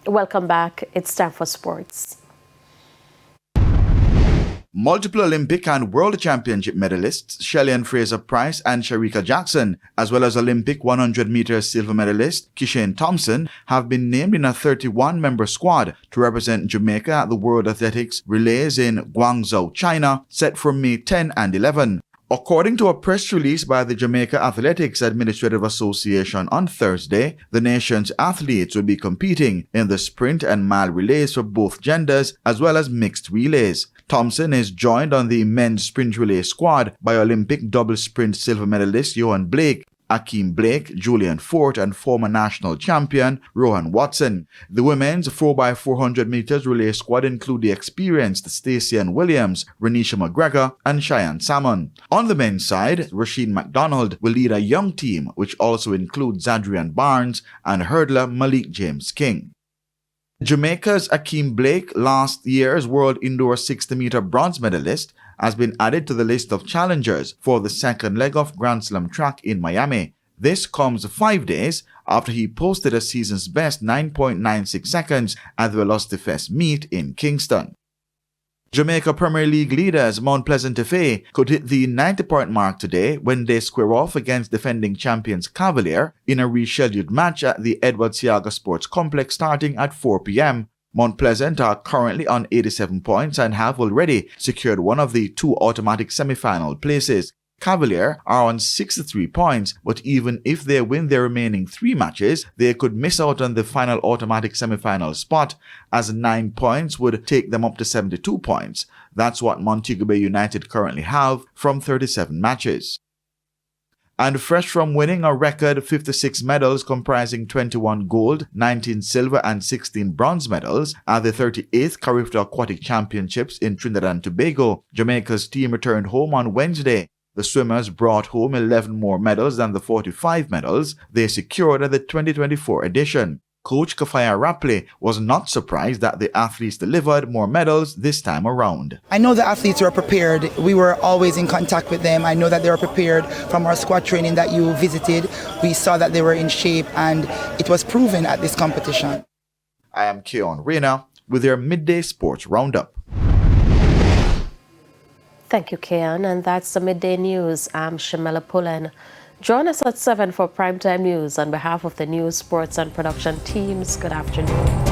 Welcome back. It's time for sports. Multiple Olympic and World Championship medalists Shelly-Ann Fraser-Pryce and Shericka Jackson, as well as Olympic 100-meter silver medalist Kishane Thompson, have been named in a 31-member squad to represent Jamaica at the World Athletics Relays in Guangzhou, China, set for May 10 and 11. According to a press release by the Jamaica Athletics Administrative Association on Thursday, the nation's athletes will be competing in the sprint and mile relays for both genders as well as mixed relays. Thompson is joined on the men's sprint relay squad by Olympic double sprint silver medalist Johan Blake, Akeem Blake, Julian Fort, and former national champion Rohan Watson. The women's 4x400 meters relay squad include the experienced Stacey Ann Williams, Renisha McGregor, and Cheyenne Salmon. On the men's side, Rasheen McDonald will lead a young team which also includes Adrian Barnes and hurdler Malik James King. Jamaica's Akeem Blake, last year's World Indoor 60-meter bronze medalist, has been added to the list of challengers for the second leg of Grand Slam track in Miami. This comes 5 days after he posted a season's best 9.96 seconds at the Velocity Fest meet in Kingston. Jamaica Premier League leaders Mount Pleasant FA could hit the 90-point mark today when they square off against defending champions Cavalier in a rescheduled match at the Edward Seaga Sports Complex starting at 4 p.m. Mount Pleasant are currently on 87 points and have already secured one of the 2 automatic semi-final places. Cavalier are on 63 points, but even if they win their remaining 3 matches, they could miss out on the final automatic semi-final spot, as 9 points would take them up to 72 points. That's what Montego Bay United currently have from 37 matches. And fresh from winning a record 56 medals comprising 21 gold, 19 silver and 16 bronze medals at the 38th Carifta Aquatic Championships in Trinidad and Tobago, Jamaica's team returned home on Wednesday. The swimmers brought home 11 more medals than the 45 medals they secured at the 2024 edition. Coach Kafaya Rapley was not surprised that the athletes delivered more medals this time around. I know the athletes were prepared. We were always in contact with them. I know that they were prepared from our squad training that you visited. We saw that they were in shape and it was proven at this competition. I am Keon Reyna with your Midday Sports Roundup. Thank you, Keon. And that's the Midday News. I'm Shamela Pullen. Join us at 7 for Primetime News. On behalf of the news, sports, and production teams, good afternoon.